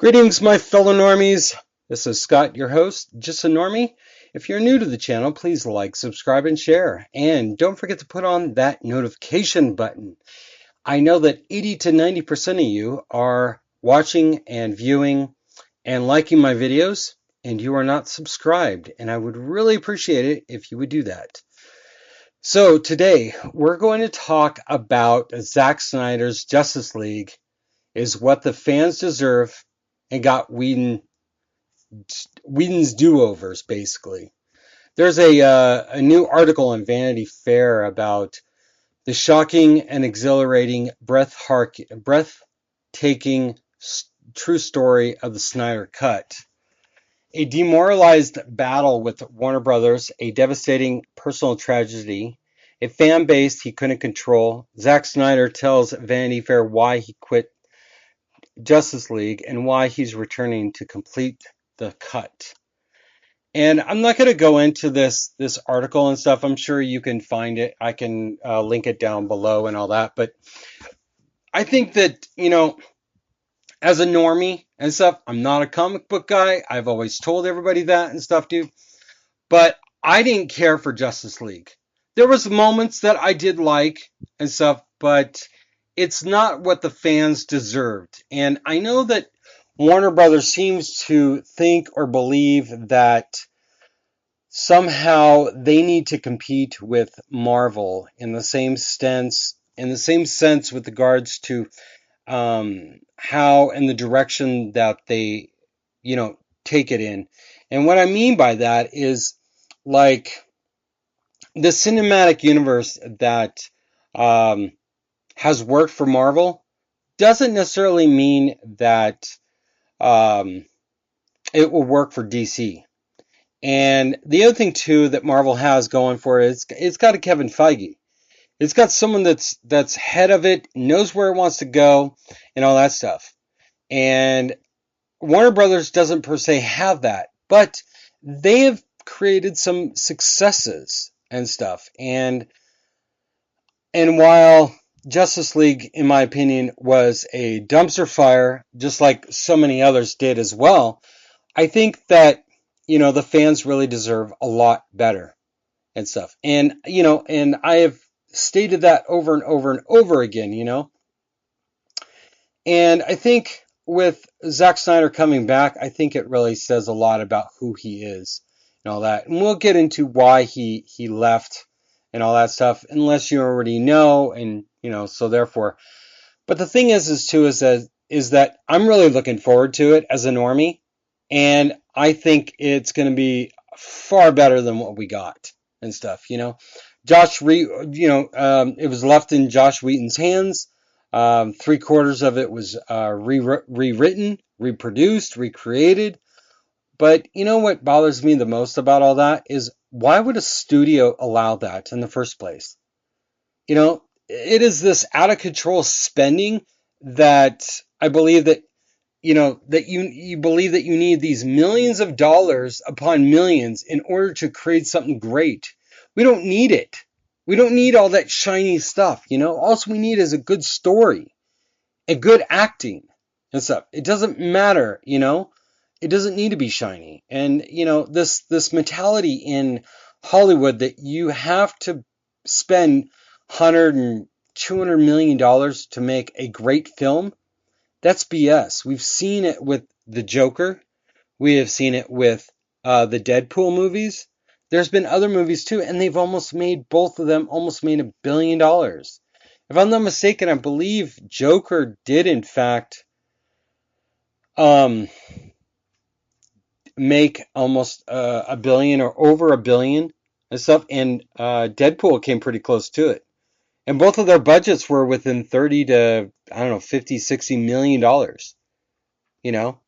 Greetings, my fellow normies. This is Scott, your host, just a normie. If you're new to the channel, please like, subscribe, and share. And don't forget to put on that notification button. I know that 80 to 90% of you are watching and viewing and liking my videos, and you are not subscribed. And I would really appreciate it if you would do that. So today, we're going to talk about Zack Snyder's Justice League is what the fans deserve and got Whedon's do-overs, basically. There's a new article in Vanity Fair about the shocking and exhilarating, breathtaking true story of the Snyder Cut. A demoralized battle with Warner Brothers, a devastating personal tragedy, a fan base he couldn't control. Zack Snyder tells Vanity Fair why he quit Justice League and why he's returning to complete the cut. And I'm not going to go into this article and stuff. I'm sure you can find it. I can link it down below and all that. But I think that, as a normie and stuff, I'm not a comic book guy. I've always told everybody that and stuff, dude. But I didn't care for Justice League. There was moments that I did like and stuff, but it's not what the fans deserved. And I know that Warner Brothers seems to think or believe that somehow they need to compete with Marvel in the same sense with regards to how and the direction that they, take it in. And what I mean by that is like the cinematic universe that has worked for Marvel doesn't necessarily mean that it will work for DC. And the other thing too that Marvel has going for it is it's got a Kevin Feige. It's got someone that's head of it, knows where it wants to go, and all that stuff. And Warner Brothers doesn't per se have that, but they have created some successes and stuff. And while Justice League, in my opinion, was a dumpster fire, just like so many others did as well, I think that, the fans really deserve a lot better and stuff. And, and I have stated that over and over and over again, And I think with Zack Snyder coming back, I think it really says a lot about who he is and all that. And we'll get into why he left and all that stuff, unless you already know, and so therefore. But the thing is that I'm really looking forward to it as a normie, and I think it's going to be far better than what we got and stuff. It was left in Joss Whedon's hands. 3/4 of it was rewritten, reproduced, recreated. But what bothers me the most about all that is, why would a studio allow that in the first place? It is this out of control spending that I believe that, that you believe that you need these millions of dollars upon millions in order to create something great. We don't need it. We don't need all that shiny stuff, All we need is a good story, a good acting and stuff. It doesn't matter, It doesn't need to be shiny. And, this mentality in Hollywood that you have to spend $100 and $200 million to make a great film, that's BS. We've seen it with the Joker. We have seen it with the Deadpool movies. There's been other movies too, and they've both of them almost made $1 billion. If I'm not mistaken, I believe Joker did in fact make almost $1 billion or over $1 billion and stuff, and Deadpool came pretty close to it. And both of their budgets were within 30 to, I don't know, 50, $60 million.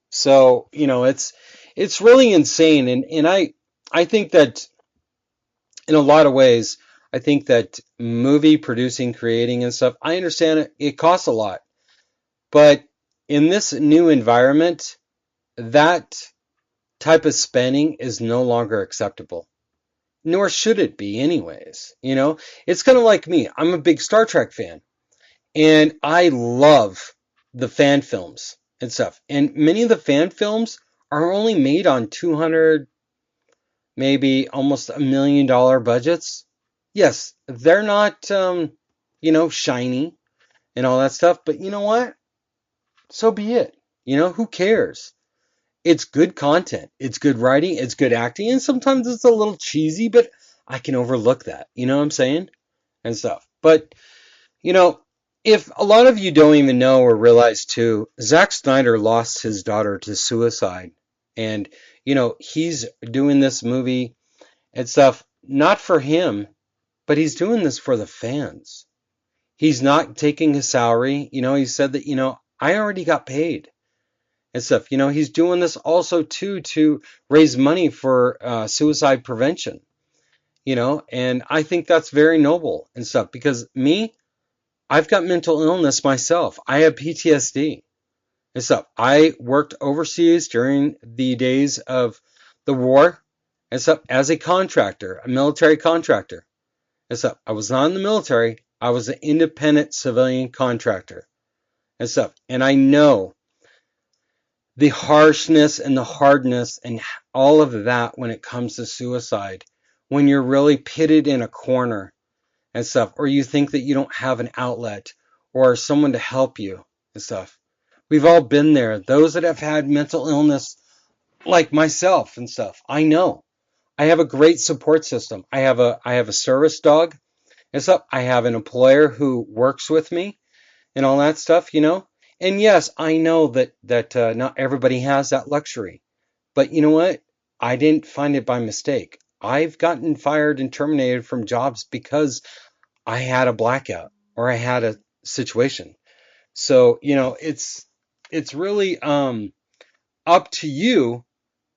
So, it's really insane. And I think that in a lot of ways, I think that movie producing, creating and stuff, I understand it costs a lot. But in this new environment, that type of spending is no longer acceptable. Nor should it be anyways. It's kind of like me. I'm a big Star Trek fan. And I love the fan films. and stuff. And many of the fan films are only made on 200, maybe almost $1 million budgets. Yes, they're not, shiny and all that stuff, but you know what? So be it. Who cares? It's good content. It's good writing. It's good acting. And sometimes it's a little cheesy, but I can overlook that. You know what I'm saying? And stuff. But, you know, if a lot of you don't even know or realize too, Zack Snyder lost his daughter to suicide. And, he's doing this movie and stuff not for him, but he's doing this for the fans. He's not taking his salary. He said that, I already got paid and stuff. He's doing this also too to raise money for suicide prevention. And I think that's very noble and stuff because I've got mental illness myself. I have PTSD and stuff. I worked overseas during the days of the war and stuff as a contractor, a military contractor and stuff. I was not in the military. I was an independent civilian contractor and stuff. And I know the harshness and the hardness and all of that when it comes to suicide, when you're really pitted in a corner and stuff, or you think that you don't have an outlet or someone to help you and stuff. We've all been there. Those that have had mental illness, like myself and stuff, I know. I have a great support system. I have a service dog and stuff. I have an employer who works with me and all that stuff. And yes, I know that not everybody has that luxury. But you know what? I didn't find it by mistake. I've gotten fired and terminated from jobs because I had a blackout or I had a situation. So, it's really up to you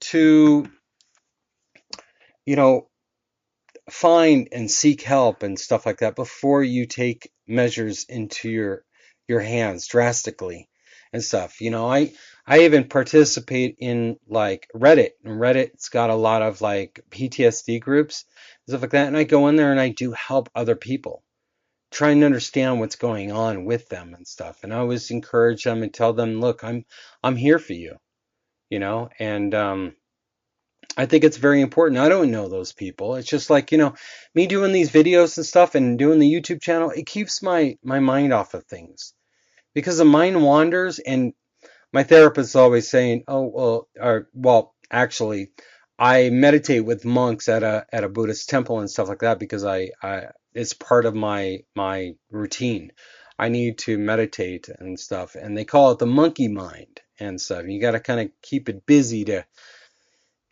to, you know, find and seek help and stuff like that before you take measures into your hands drastically and stuff. I even participate in like Reddit, and Reddit's got a lot of like PTSD groups and stuff like that, and I go in there and I do help other people trying to understand what's going on with them and stuff. And I always encourage them and tell them, look, I'm here for you, and I think it's very important. I don't know those people. It's just like, me doing these videos and stuff and doing the YouTube channel, it keeps my mind off of things because the mind wanders. And my therapist is always saying, oh, well, actually, I meditate with monks at a Buddhist temple and stuff like that because I it's part of my routine. I need to meditate and stuff, and they call it the monkey mind and stuff. You got to kind of keep it busy to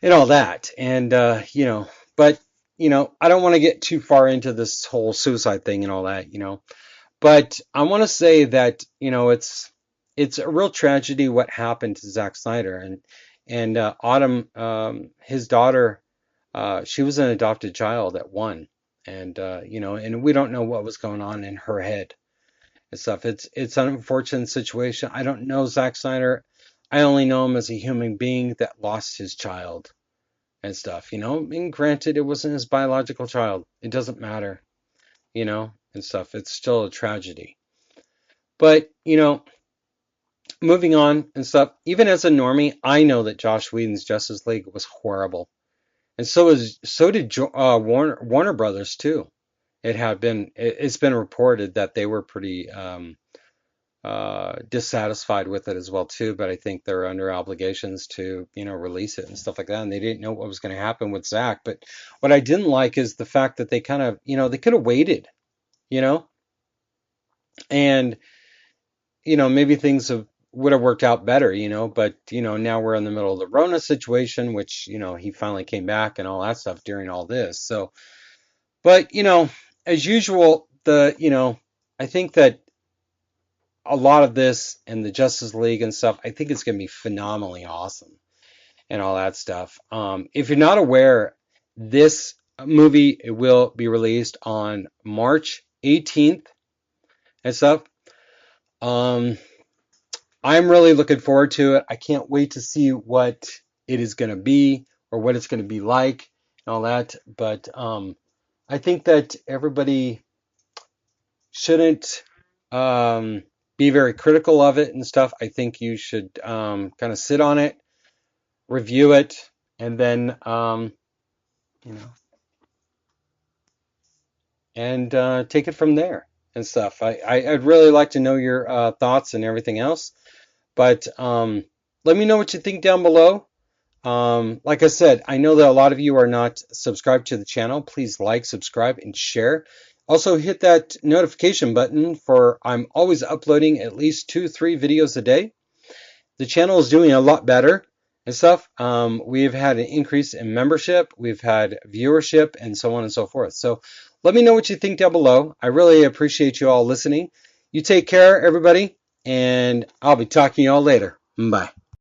and all that. And but I don't want to get too far into this whole suicide thing and all that. But I want to say that it's a real tragedy what happened to Zack Snyder and Autumn, his daughter. She was an adopted child at one, and and we don't know what was going on in her head and stuff. It's an unfortunate situation. I don't know Zack Snyder. I only know him as a human being that lost his child and stuff. And granted, it wasn't his biological child. It doesn't matter, and stuff. It's still a tragedy. But, moving on and stuff, even as a normie, I know that Joss Whedon's Justice League was horrible. And so did Warner Brothers too. It's been reported that they were pretty dissatisfied with it as well too, but I think they're under obligations to, release it and stuff like that. And they didn't know what was going to happen with Zack. But what I didn't like is the fact that they kind of, they could have waited, you know, and maybe things would have worked out better. But now we're in the middle of the Rona situation, which he finally came back and all that stuff during all this. So, but as usual, I think that a lot of this and the Justice League and stuff, I think it's going to be phenomenally awesome and all that stuff. If you're not aware, this movie will be released on March 18th and stuff. I'm really looking forward to it. I can't wait to see what it is going to be or what it's going to be like and all that. But I think that everybody shouldn't be very critical of it and stuff. I think you should kind of sit on it, review it, and then you know, and take it from there and stuff. I'd really like to know your thoughts and everything else, but let me know what you think down below. Like I said, I know that a lot of you are not subscribed to the channel. Please like, subscribe, and share. Also, hit that notification button for I'm always uploading at least 2-3 videos a day. The channel is doing a lot better and stuff. We've had an increase in membership, we've had viewership, and so on and so forth. So let me know what you think down below. I really appreciate you all listening. You take care, everybody, and I'll be talking to you all later. Bye.